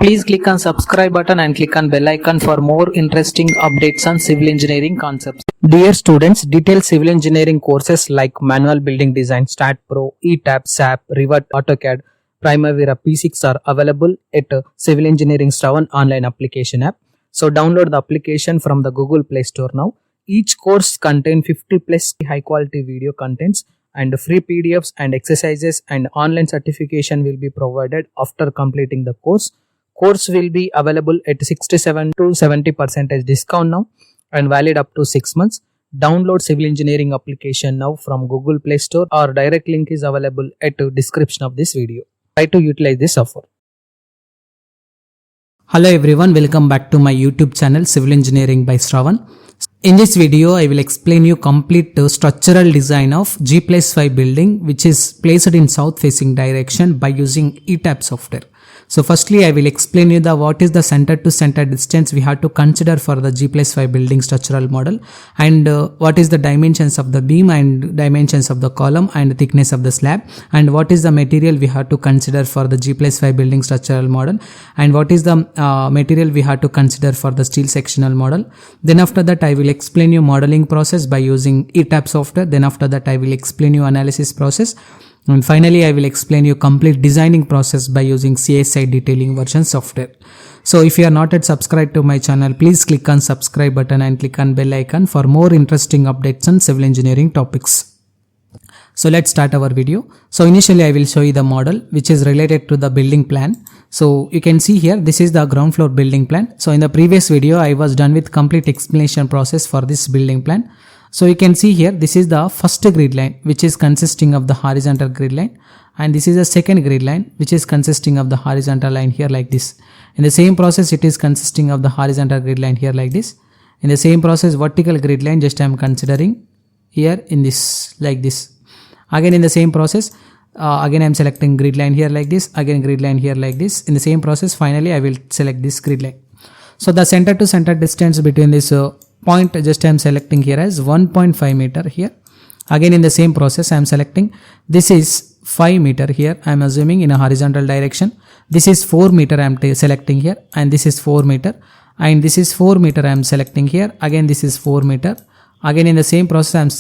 Please click on subscribe button and click on bell icon for more interesting updates on civil engineering concepts. Dear students, detailed civil engineering courses like manual building design, Stat Pro, ETABS, SAP, Revit, AutoCAD, Primavera, P6 are available at Civil Engineering Shravan online application app. So download the application from the Google Play Store now. Each course contains 50 plus high quality video contents and free PDFs and exercises, and online certification will be provided after completing the course. Course will be available at 67 to 70% discount now and valid up to 6 months. Download civil engineering application now from Google Play Store, or direct link is available at the description of this video. Try to utilize this offer. Hello everyone, welcome back to my YouTube channel Civil Engineering by Shravan. In this video, I will explain you complete structural design of G+5 building which is placed in south facing direction by using ETABS software. So firstly, I will explain you what is the center to center distance we have to consider for the G+5 building structural model, and what is the dimensions of the beam and dimensions of the column and thickness of the slab, and what is the material we have to consider for the G+5 building structural model, and what is the material we have to consider for the steel sectional model. Then after that, I will explain you modeling process by using ETABS software. Then after that, I will explain you analysis process. And finally, I will explain you complete designing process by using CSI Detailing version software. So if you are not yet subscribed to my channel, please click on subscribe button and click on bell icon for more interesting updates on civil engineering topics. So let's start our video. So initially I will show you the model which is related to the building plan. So you can see here, this is the ground floor building plan. So in the previous video, I was done with complete explanation process for this building plan. So you can see here, this is the first grid line which is consisting of the horizontal grid line, and this is the second grid line which is consisting of the horizontal line here like this. In the same process, it is consisting of the horizontal grid line here like this. In the same process, vertical grid line just I am considering here in this like this. Again in the same process, again I am selecting grid line here like this, again grid line here like this. In the same process, finally I will select this grid line. So the center to center distance between this point just I am selecting here as 1.5 meter here. Again in the same process, I am selecting this is 5 meter here. I am assuming in a horizontal direction. This is 4 meter I am selecting here, and this is 4 meter, and this is 4 meter I am selecting here. Again this is 4 meter. Again in the same process, I am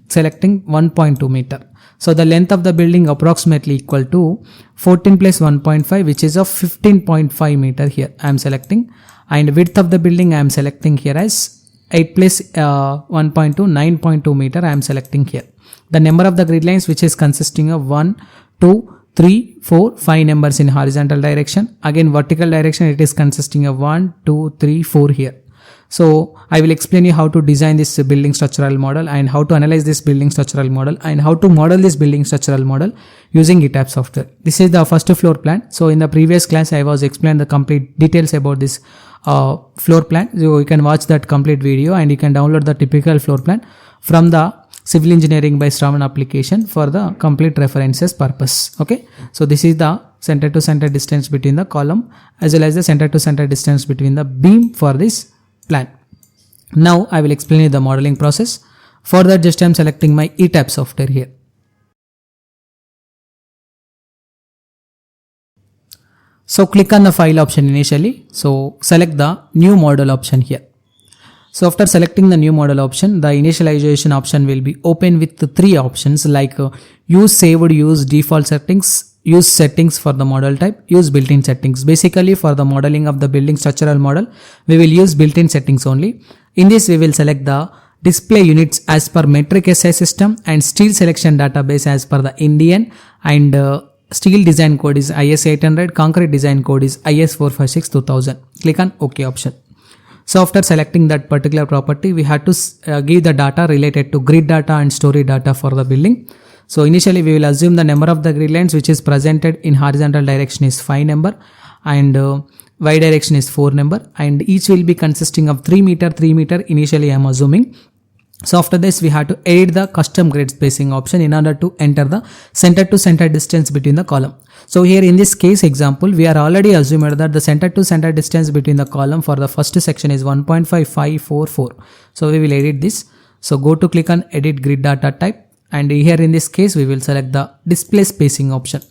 selecting 1.2 meter. So the length of the building approximately equal to 14 plus 1.5, which is of 15.5 meter here I am selecting, and width of the building I am selecting here as 8 plus 1.2, 9.2 meter I am selecting here. The number of the grid lines which is consisting of 1, 2, 3, 4, 5 numbers in horizontal direction. Again vertical direction, it is consisting of 1, 2, 3, 4 here. So I will explain you how to design this building structural model, and how to analyze this building structural model, and how to model this building structural model using ETABS software. This is the first floor plan. So in the previous class, I was explaining the complete details about this floor plan. So you can watch that complete video, and you can download the typical floor plan from the Civil Engineering by Shravan application for the complete references purpose. Okay. So this is the center to center distance between the column as well as the center to center distance between the beam for this plan. Now I will explain you the modeling process. For that, just I am selecting my ETABS software here. So click on the file option initially. So select the new model option here. So after selecting the new model option, the initialization option will be open with the 3 options like use saved, use default settings, use settings for the model type, use built-in settings. Basically for the modeling of the building structural model, we will use built-in settings only. In this, we will select the display units as per metric SI system, and steel selection database as per the Indian, and steel design code is IS 800, concrete design code is IS 456 2000. Click on OK option. So after selecting that particular property, we have to give the data related to grid data and story data for the building. So initially we will assume the number of the grid lines which is presented in horizontal direction is 5 number, and y direction is 4 number, and each will be consisting of 3 meter initially I am assuming. So after this, we have to edit the custom grid spacing option in order to enter the center to center distance between the column. So here in this case example, we are already assumed that the center to center distance between the column for the first section is 1.5544. So we will edit this. So go to click on edit grid data type, and here in this case we will select the display spacing option.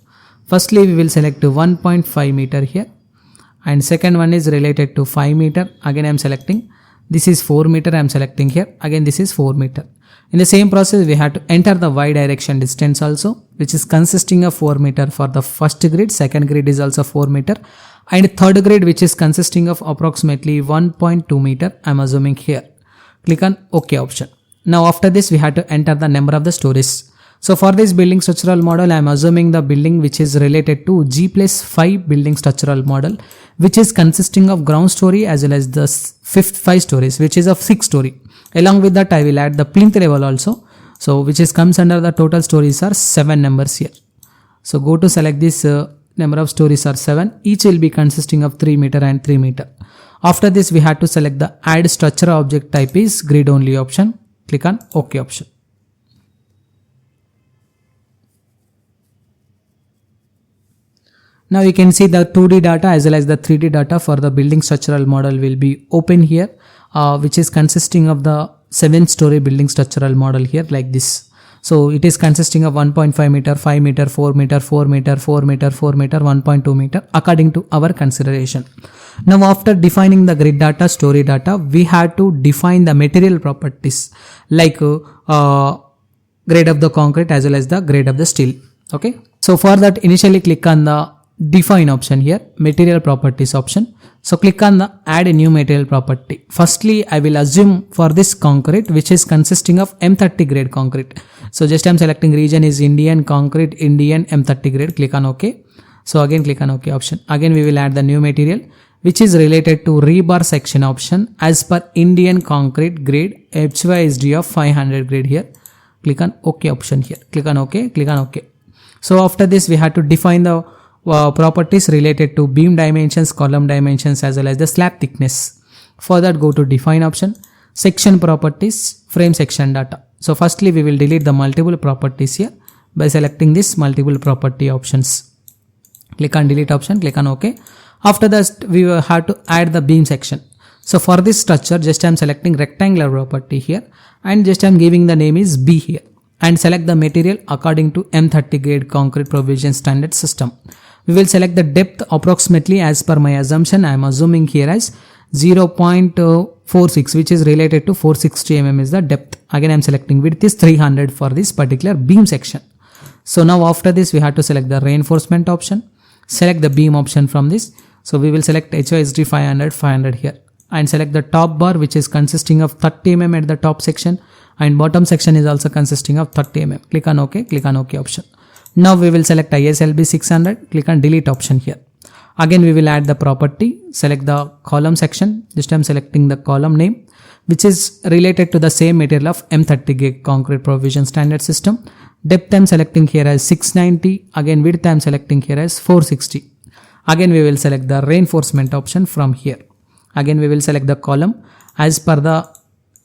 Firstly, we will select 1.5 meter here, and second one is related to 5 meter. Again I am selecting. This is 4 meter, I am selecting here. Again this is 4 meter. In the same process we have to enter the y direction distance also, which is consisting of 4 meter for the first grid. Second grid is also 4 meter, and third grid which is consisting of approximately 1.2 meter. I am assuming here. Click on OK option. Now after this we have to enter the number of the stories. So for this building structural model, I am assuming the building which is related to G+5 building structural model, which is consisting of ground story as well as the fifth 5 stories, which is of 6 story. Along with that I will add the plinth level also, so which is comes under the total stories are 7 numbers here. So go to select this number of stories are 7, each will be consisting of 3 meter and 3 meter. After this we have to select the add structure object type is grid only option. Click on OK option. Now you can see the 2D data as well as the 3D data for the building structural model will be open here, which is consisting of the 7-story building structural model here like this. So it is consisting of 1.5 meter, 5 meter, 4 meter, 4 meter, 4 meter, 4 meter, 1.2 meter according to our consideration. Now after defining the grid data, story data, we have to define the material properties like grade of the concrete as well as the grade of the steel. Okay. So for that initially click on the define option here, material properties option. So click on the add a new material property. Firstly I will assume for this concrete which is consisting of M30 grade concrete. So just I am selecting region is Indian concrete, Indian M30 grade. Click on OK. So again click on OK option. Again we will add the new material which is related to rebar section option as per Indian concrete grade HYSD of 500 grade here. Click on OK option here. Click on OK. Click on OK. So after this we have to define the properties related to beam dimensions, column dimensions as well as the slab thickness. For that go to define option, section properties, frame section data. So firstly we will delete the multiple properties here by selecting this multiple property options. Click on delete option, click on OK. After that we will have to add the beam section. So for this structure just I am selecting rectangular property here and just I am giving the name is B here and select the material according to M30 grade concrete provision standard system. We will select the depth approximately as per my assumption. I am assuming here as 0.46 which is related to 460 mm is the depth. Again I am selecting width is 300 for this particular beam section. So now after this we have to select the reinforcement option. Select the beam option from this. So we will select HOSD 500 here and select the top bar which is consisting of 30 mm at the top section and bottom section is also consisting of 30 mm. Click on OK. Click on OK option. Now we will select ISLB 600, click on delete option here. Again we will add the property, select the column section, this time selecting the column name which is related to the same material of M30 grade concrete provision standard system. Depth I am selecting here as 690, again width I am selecting here as 460. Again we will select the reinforcement option from here. Again we will select the column as per the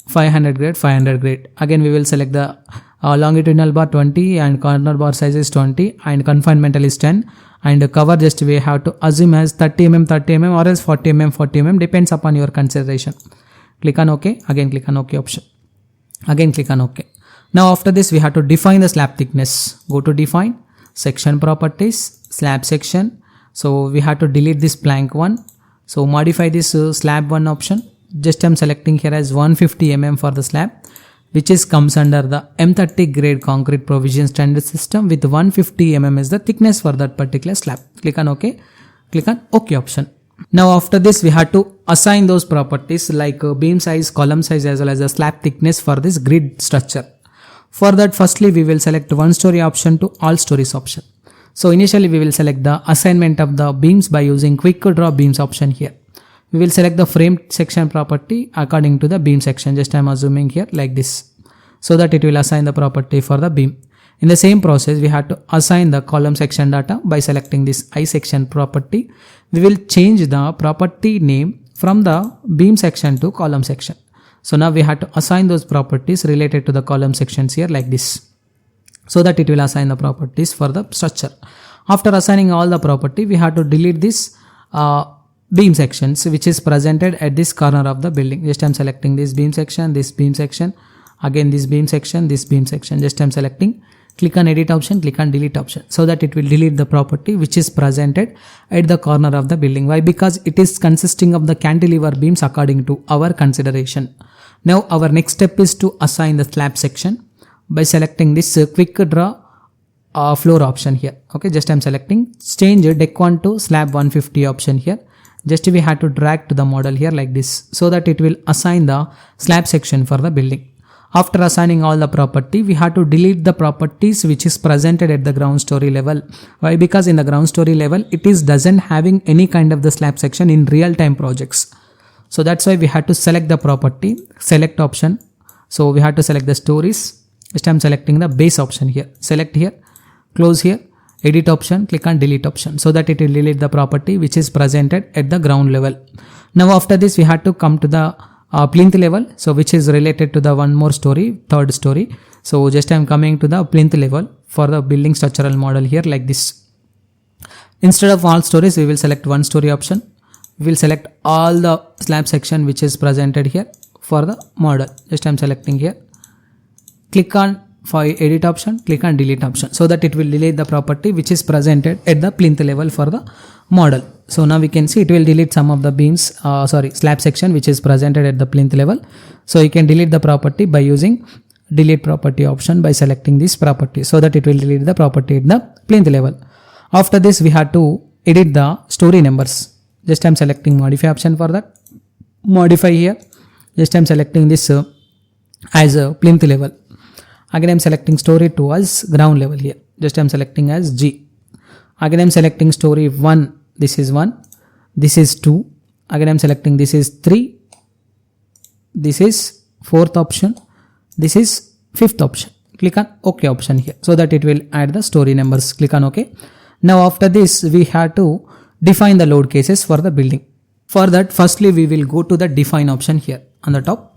500 grade. Again we will select the longitudinal bar 20 and corner bar size is 20 and confinement is 10 and cover just we have to assume as 30 mm or else 40 mm depends upon your consideration. Click on OK. Again click on OK option. Again click on OK. Now after this we have to define the slab thickness. Go to define, section properties, slab section. So we have to delete this plank one. So modify this slab one option. Just I am selecting here as 150 mm for the slab, which is comes under the M30 grade concrete provision standard system with 150 mm is the thickness for that particular slab. Click on OK. Click on OK option. Now after this we have to assign those properties like beam size, column size as well as the slab thickness for this grid structure. For that firstly we will select one story option to all stories option. So initially we will select the assignment of the beams by using quick draw beams option here. We will select the frame section property according to the beam section. Just I am assuming here like this, so that it will assign the property for the beam. In the same process we have to assign the column section data by selecting this I section property. We will change the property name from the beam section to column section. So now we have to assign those properties related to the column sections here like this, so that it will assign the properties for the structure. After assigning all the property we have to delete this beam sections which is presented at this corner of the building. Just I am selecting this beam section, again this beam section, Just I am selecting. click on edit option, click on delete option, so that it will delete the property which is presented at the corner of the building. Why? Because it is consisting of the cantilever beams according to our consideration. Now our next step is to assign the slab section by selecting this quick draw floor option here. Okay, just I'm selecting change deck 1 to slab 150 option here. Just we have to drag to the model here like this, so that it will assign the slab section for the building. After assigning all the property, we have to delete the properties which is presented at the ground story level. Why? Because in the ground story level, it is doesn't having any kind of the slab section in real time projects. So that's why we had to select the property, select option. So we have to select the stories. Just I'm selecting the base option here. Select here, close here, edit option, click on delete option, so that it will delete the property which is presented at the ground level. Now after this, we had to come to the plinth level, so which is related to the one more story, third story. So just I'm coming to the plinth level for the building structural model here like this. Instead of all stories, we will select one story option. We will select all the slab section which is presented here for the model. Just I'm selecting here. Click on for edit option, click on delete option, so that it will delete the property which is presented at the plinth level for the model. So now we can see it will delete some of the beams, slab section which is presented at the plinth level. So you can delete the property by using delete property option by selecting this property, so that it will delete the property at the plinth level. After this, we have to edit the story numbers. Just I'm selecting modify option for that. Modify here. Just I'm selecting this as a plinth level. Again I'm selecting story 2 as ground level here. Just I'm selecting as G. Again I'm selecting story 1. This is 1. This is 2. Again I'm selecting this is 3. This is 4th option. This is 5th option. Click on OK option here, so that it will add the story numbers. Click on OK. Now after this, we have to define the load cases for the building. For that, firstly we will go to the define option here on the top.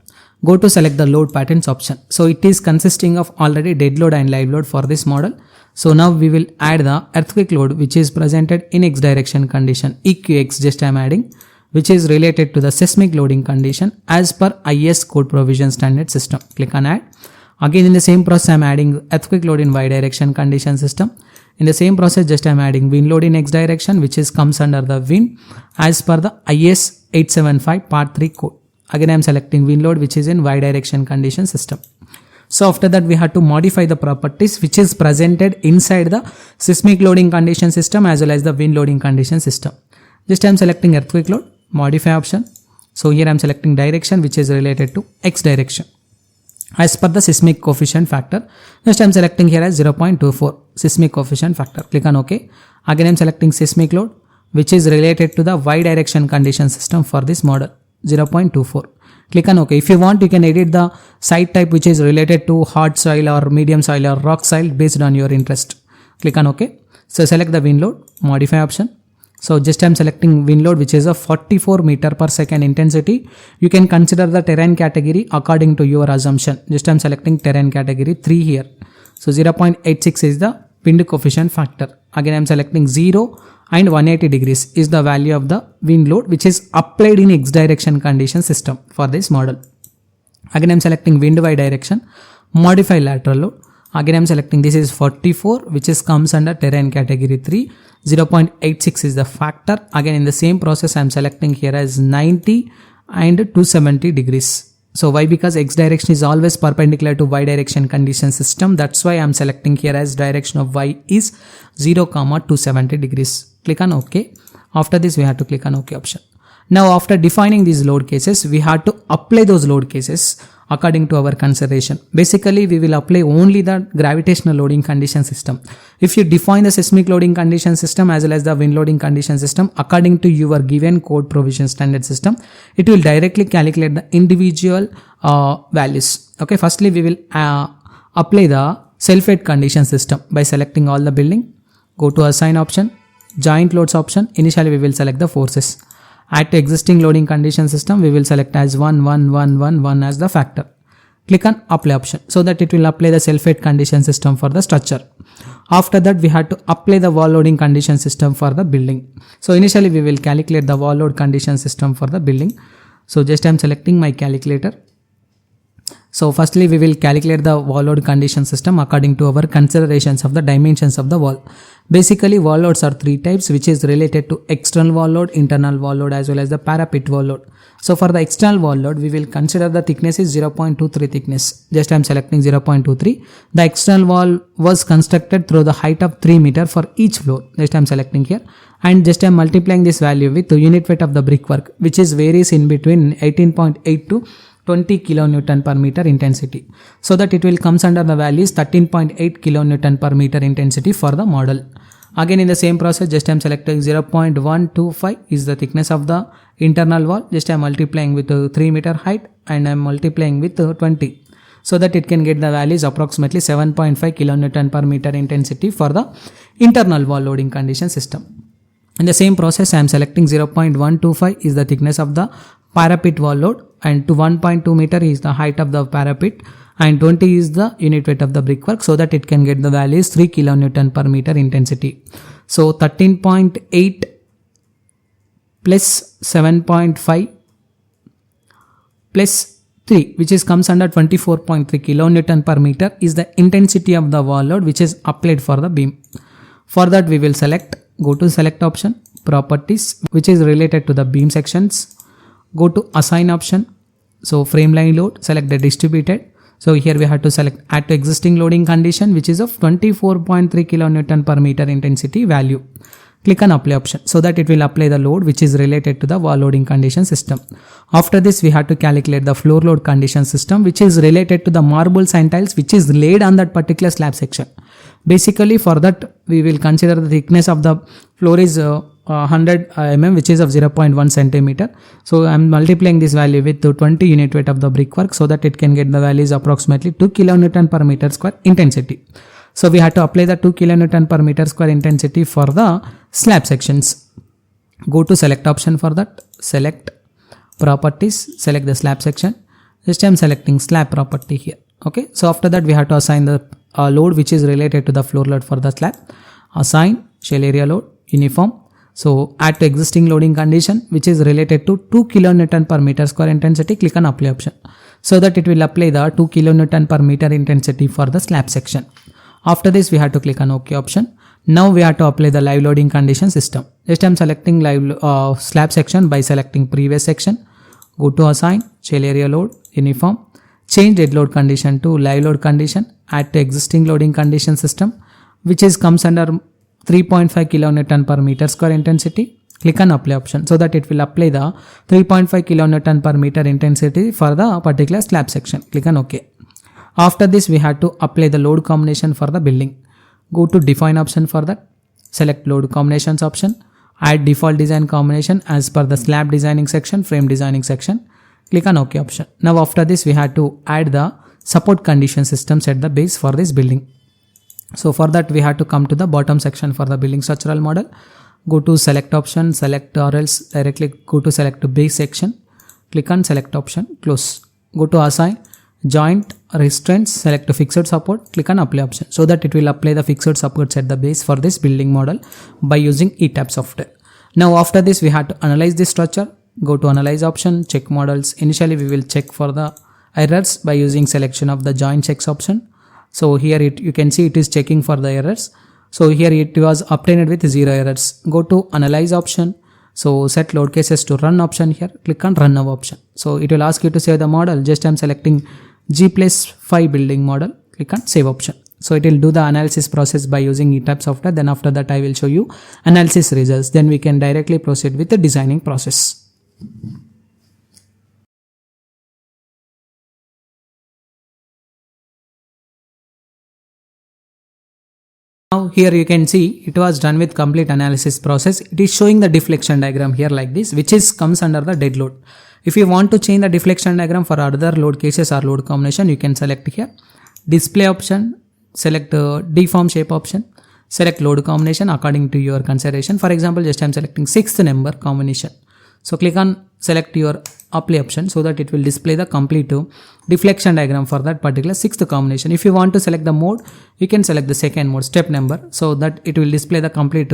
Go to select the load patterns option. So it is consisting of already dead load and live load for this model. So now we will add the earthquake load which is presented in X direction condition, EQX just I am adding, which is related to the seismic loading condition as per IS code provision standard system. Click on add. Again in the same process I am adding earthquake load in Y direction condition system. In the same process, just I am adding wind load in X direction, which is comes under the wind as per the IS 875 part 3 code. Again I am selecting wind load which is in Y direction condition system. So after that, we have to modify the properties which is presented inside the seismic loading condition system as well as the wind loading condition system. Just I am selecting earthquake load, modify option. So here I am selecting direction which is related to X direction as per the seismic coefficient factor. Just I am selecting here as 0.24 seismic coefficient factor. Click on OK. Again I am selecting seismic load which is related to the Y direction condition system for this model, 0.24. Click on OK. If you want, you can edit the site type which is related to hard soil or medium soil or rock soil based on your interest. Click on OK. So select the wind load, modify option. So just I am selecting wind load which is a 44 meter per second intensity. You can consider the terrain category according to your assumption. Just I am selecting terrain category 3 here. So 0.86 is the wind coefficient factor. Again I am selecting 0 and 180 degrees is the value of the wind load which is applied in X direction condition system for this model. Again I am selecting wind Y direction, modify lateral load. Again I am selecting this is 44 which is comes under terrain category 3, 0.86 is the factor. Again in the same process I am selecting here as 90 and 270 degrees. So why? Because X direction is always perpendicular to Y direction condition system. That's why I am selecting here as direction of Y is 0, 270 degrees. Click on OK. After this, we have to click on OK option. Now after defining these load cases, we have to apply those load cases according to our consideration. Basically, we will apply only the gravitational loading condition system. If you define the seismic loading condition system as well as the wind loading condition system according to your given code provision standard system, it will directly calculate the individual values. Okay, firstly we will apply the self-weight condition system by selecting all the building. Go to assign option, joint loads option. Initially we will select the forces. Add to existing loading condition system, we will select as 1, 1, 1, 1, 1 as the factor. Click on apply option so that it will apply the self-weight condition system for the structure. After that, we have to apply the wall loading condition system for the building. So initially we will calculate the wall load condition system for the building. So just I am selecting my calculator. So firstly we will calculate the wall load condition system according to our considerations of the dimensions of the wall. Basically wall loads are three types, which is related to external wall load, internal wall load as well as the parapet wall load. So for the external wall load we will consider the thickness is 0.23 thickness. Just I am selecting 0.23. The external wall was constructed through the height of 3 meter for each floor. Just I am selecting here and just I am multiplying this value with the unit weight of the brickwork, which is varies in between 18.8 to 20 kilonewton per meter intensity, so that it will comes under the values 13.8 kilonewton per meter intensity for the model. Again in the same process, just I am selecting 0.125 is the thickness of the internal wall. Just I am multiplying with 3 meter height and I am multiplying with 20, so that it can get the values approximately 7.5 kilonewton per meter intensity for the internal wall loading condition system. In the same process I am selecting 0.125 is the thickness of the parapet wall load, and to 1.2 meter is the height of the parapet, and 20 is the unit weight of the brickwork, so that it can get the values 3 kilonewton per meter intensity. So 13.8 plus 7.5 plus 3, which is comes under 24.3 kilonewton per meter is the intensity of the wall load which is applied for the beam. For that we will go to select option, properties, which is related to the beam sections. Go to assign option. So frame line load, select the distributed. So here we have to select add to existing loading condition, which is of 24.3 kilonewton per meter intensity value. Click on apply option, so that it will apply the load which is related to the wall loading condition system. After this we have to calculate the floor load condition system, which is related to the marbles and tiles which is laid on that particular slab section. Basically for that we will consider the thickness of the floor is 100 mm, which is of 0.1 centimeter. So I am multiplying this value with 20 unit weight of the brickwork, so that it can get the values approximately 2 kilonewton per meter square intensity. So we have to apply the 2 kilonewton per meter square intensity for the slab sections. Go to select option for that, select properties, select the slab section. This time selecting slab property here. Okay, so after that we have to assign the load which is related to the floor load for the slab. Assign shell area load uniform. So add to existing loading condition which is related to 2 kilonewton per meter square intensity. Click on apply option, so that it will apply the 2 kilonewton per meter intensity for the slab section. After this we have to click on OK option. Now we have to apply the live loading condition system. Just I am selecting live slab section by selecting previous section. Go to assign shell area load uniform. Change dead load condition to live load condition. Add to existing loading condition system, which is comes under 3.5 kilonewton per meter square intensity. Click on apply option, so that it will apply the 3.5 kilonewton per meter intensity for the particular slab section. Click on OK. After this we have to apply the load combination for the building. Go to define option for that. Select load combinations option. Add default design combination as per the slab designing section, frame designing section. Click on OK option. Now after this we have to add the support condition systems at the base for this building. So for that we have to come to the bottom section for the building structural model. Go to select option, select or else directly go to select to base section. Click on select option, close. Go to assign joint restraints, select to fixed support. Click on apply option, so that it will apply the fixed supports at the base for this building model by using ETABS software. Now after this we have to analyze this structure. Go to analyze option, check models. Initially we will check for the errors by using selection of the joint checks option. So here you can see it is checking for the errors. So here it was obtained with 0 errors. Go to analyze option. So set load cases to run option here. Click on run now option. So it will ask you to save the model. Just I am selecting G+5 building model. Click on save option. So it will do the analysis process by using ETABS software. Then after that I will show you analysis results. Then we can directly proceed with the designing process. Now here you can see it was done with complete analysis process. It is showing the deflection diagram here like this, which is comes under the dead load. If you want to change the deflection diagram for other load cases or load combination, you can select here display option, select deform shape option, select load combination according to your consideration. For example, just I am selecting 6th number combination. So click on select your apply option so that it will display the complete deflection diagram for that particular sixth combination. If you want to select the mode, you can select the second mode, step number, so that it will display the complete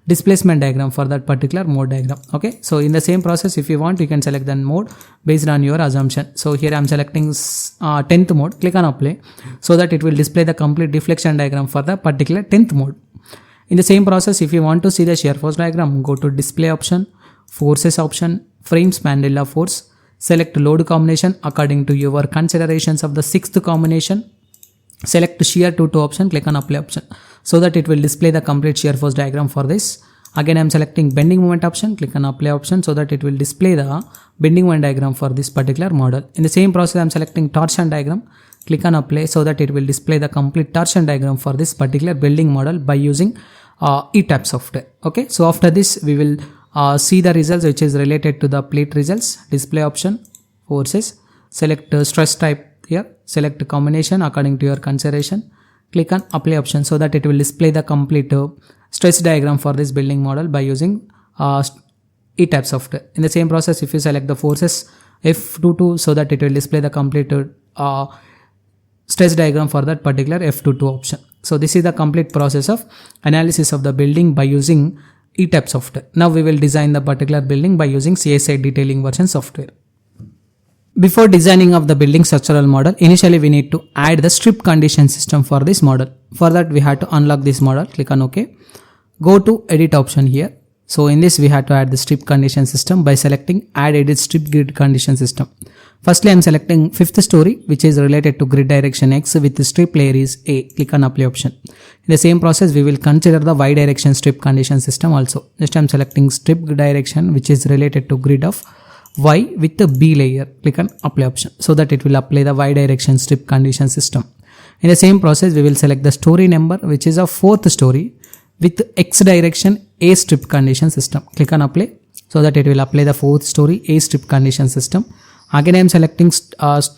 displacement diagram for that particular mode diagram. Okay, so in the same process, if you want, you can select the mode based on your assumption. So here I am selecting 10th mode. Click on apply so that it will display the complete deflection diagram for the particular 10th mode. In the same process, if you want to see the shear force diagram, go to display option, forces option, frames Mandela force, select load combination according to your considerations of the sixth combination, select shear to option, click on apply option so that it will display the complete shear force diagram for this. Again I am selecting bending moment option, click on apply option so that it will display the bending moment diagram for this particular model. In the same process I am selecting torsion diagram, click on apply so that it will display the complete torsion diagram for this particular building model by using ETABS software. Okay, so after this we will see the results which is related to the plate results. Display option, forces, select stress type here, select combination according to your consideration, click on apply option so that it will display the complete stress diagram for this building model by using ETABS software. In the same process, if you select the forces F22 so that it will display the complete stress diagram for that particular F22 option. So this is the complete process of analysis of the building by using ETABS software. Now we will design the particular building by using CSI Detailing version software. Before designing of the building structural model, initially we need to add the strip condition system for this model. For that we have to unlock this model, click on OK. Go to edit option here. So in this we have to add the strip condition system by selecting add edit strip grid condition system. Firstly I am selecting fifth story which is related to grid direction X with the strip layer is A. Click on apply option. In the same process we will consider the Y direction strip condition system also. Next I am selecting strip direction which is related to grid of Y with the B layer. Click on apply option so that it will apply the Y direction strip condition system. In the same process we will select the story number which is a fourth story with X direction A strip condition system. Click on apply so that it will apply the fourth story A strip condition system. Again I am selecting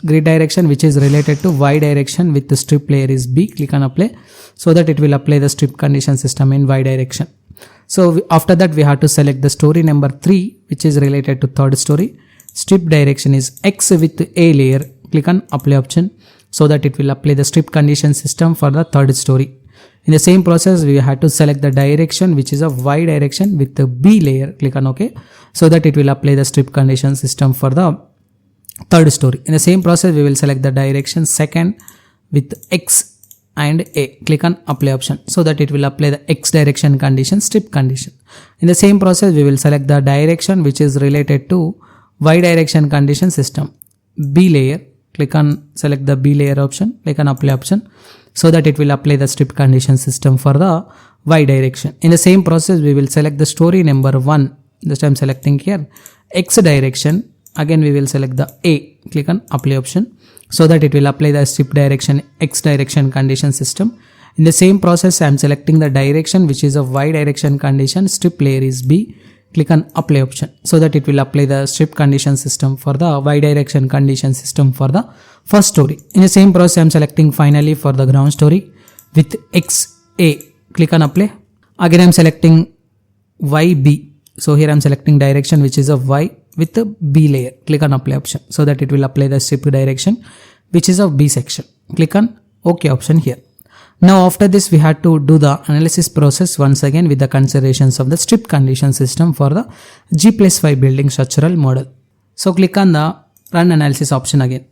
grid direction which is related to Y direction with the strip layer is B. Click on apply so that it will apply the strip condition system in Y direction. So after that we have to select the story number 3 which is related to third story. Strip direction is X with A layer. Click on apply option so that it will apply the strip condition system for the third story. In the same process we have to select the direction which is a Y direction with the B layer. Click on OK so that it will apply the strip condition system for the third story. In the same process we will select the direction second with X and A. Click on apply option so that it will apply the X direction condition strip condition. In the same process we will select the direction which is related to Y direction condition system B layer. Click on select the B layer option, click on apply option so that it will apply the strip condition system for the Y direction. In the same process we will select the story number 1. This time selecting here X direction. Again we will select the A. Click on apply option so that it will apply the strip direction X direction condition system. In the same process I am selecting the direction which is a Y direction condition strip layer is B. Click on apply option so that it will apply the strip condition system for the Y direction condition system for the first story. In the same process I am selecting finally for the ground story with XA. Click on apply. Again I am selecting YB. So here I am selecting direction which is a Y with the B layer. Click on apply option so that it will apply the strip direction which is of B section. Click on OK option here. Now after this we had to do the analysis process once again with the considerations of the strip condition system for the G+5 building structural model. So click on the run analysis option again.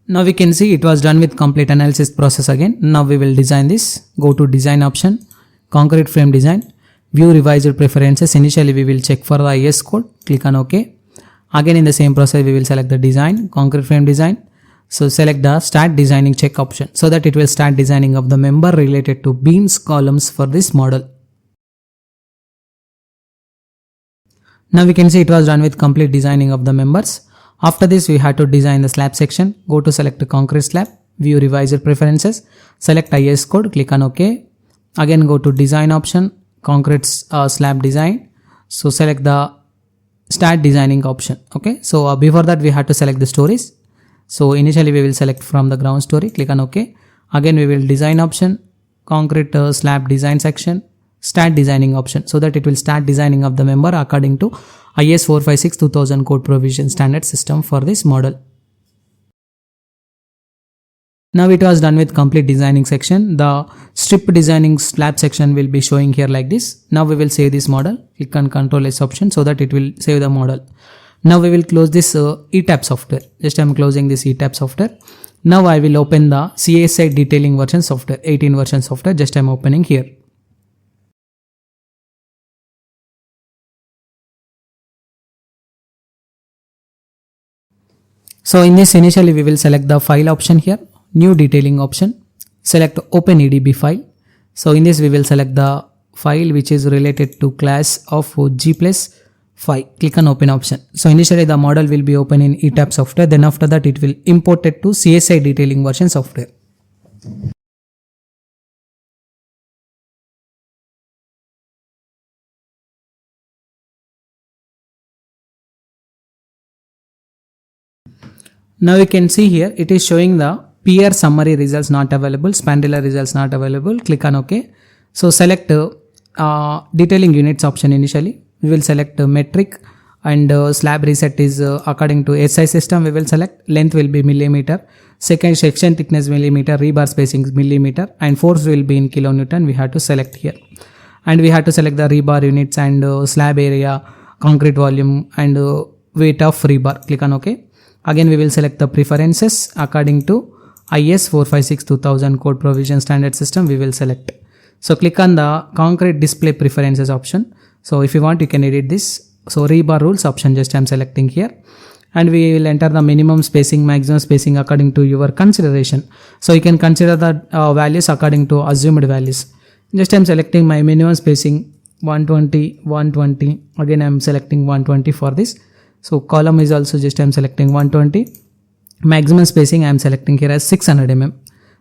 Now we can see it was done with complete analysis process again. Now we will design this. Go to design option, concrete frame design, view revised preferences. Initially we will check for the IS code. Click on OK. Again in the same process we will select the design, concrete frame design. So select the start designing check option so that it will start designing of the member related to beams columns for this model. Now we can see it was done with complete designing of the members. After this we had to design the slab section. Go to select the concrete slab, view revised preferences, select IS code, click on OK. Again go to design option, concrete slab design. So select the start designing option. Okay, so before that we had to select the stories. So initially we will select from the ground story, click on OK. Again we will design option, concrete slab design section, start designing option, so that it will start designing of the member according to IS 456-2000 code provision standard system for this model. Now it was done with complete designing section. The strip designing slab section will be showing here like this. Now we will save this model. Click on Ctrl S option so that it will save the model. Now we will close this ETABS software. Just I am closing this ETABS software. Now I will open the CSI Detailing version software, 18 version software. Just I am opening here. So in this, initially we will select the file option here, new detailing option, select OpenEDB file. So in this we will select the file which is related to class of G+5. Click on open option. So initially the model will be open in ETABS software, then after that it will import it to CSI Detailing version software. Now you can see here it is showing the peer summary results not available, spandular results not available. Click on OK. So select detailing units option initially. We will select metric and slab reset is according to SI system. We will select length will be millimeter, second section thickness millimeter, rebar spacing millimeter, and force will be in kilonewton. We have to select here, and we have to select the rebar units and slab area, concrete volume, and weight of rebar. Click on OK. Again we will select the preferences according to IS 456-2000 code provision standard system. We will select. So click on the concrete display preferences option. So if you want you can edit this. So rebar rules option just I am selecting here, and we will enter the minimum spacing, maximum spacing according to your consideration. So you can consider the values according to assumed values. Just I am selecting my minimum spacing 120, 120. Again I am selecting 120 for this. So column is also just I am selecting 120. Maximum spacing I am selecting here as 600 mm.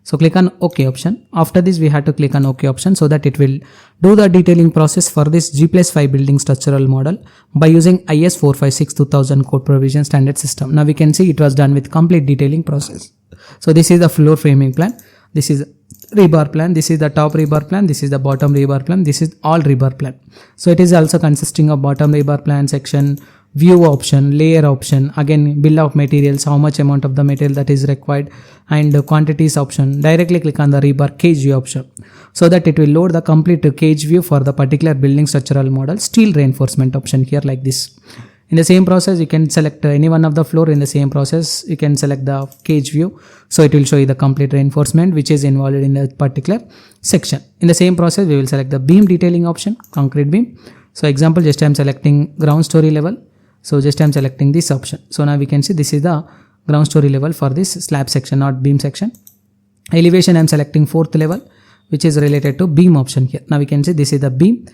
So click on OK option. After this we have to click on OK option so that it will do the detailing process for this G+5 building structural model by using IS 456-2000 code provision standard system. Now we can see it was done with complete detailing process. So this is the floor framing plan. This is rebar plan. This is the top rebar plan. This is the bottom rebar plan. This is all rebar plan. So it is also consisting of bottom rebar plan section, view option, layer option, again bill of materials, how much amount of the material that is required, and quantities option. Directly click on the rebar cage view option so that it will load the complete cage view for the particular building structural model. Steel reinforcement option here like this. In the same process you can select any one of the floor. In the same process you can select the cage view, so it will show you the complete reinforcement which is involved in the particular section. In the same process we will select the beam detailing option, concrete beam. So example just I am selecting ground story level. So just I am selecting this option. So now we can see this is the ground story level for this slab section, not beam section. Elevation I am selecting 4th level which is related to beam option here. Now we can see this is the beam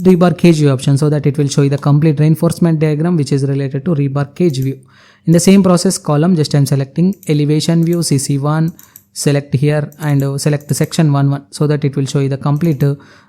rebar cage view option, so that it will show you the complete reinforcement diagram which is related to rebar cage view. In the same process column just I am selecting elevation view CC1, select here and select the section 11 so that it will show you the complete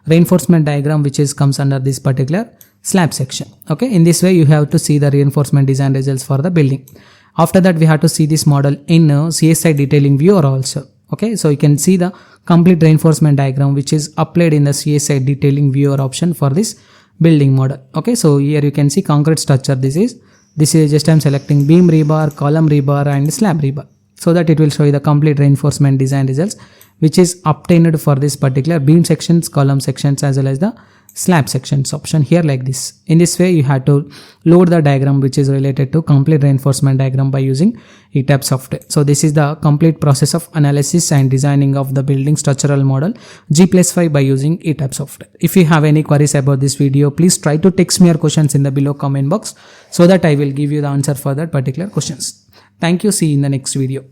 reinforcement diagram which is comes under this particular slab section. Okay, in this way you have to see the reinforcement design results for the building. After that we have to see this model in CSI detailing viewer also. Okay, so you can see the complete reinforcement diagram which is applied in the CSI detailing viewer option for this building model. Okay, so here you can see concrete structure. This is just I am selecting beam rebar, column rebar and slab rebar, so that it will show you the complete reinforcement design results which is obtained for this particular beam sections, column sections as well as the slab sections option here like this. In this way you have to load the diagram which is related to complete reinforcement diagram by using ETABS software. So this is the complete process of analysis and designing of the building structural model G+5 by using ETABS software. If you have any queries about this video, please try to text me your questions in the below comment box so that I will give you the answer for that particular questions. Thank you. See you in the next video.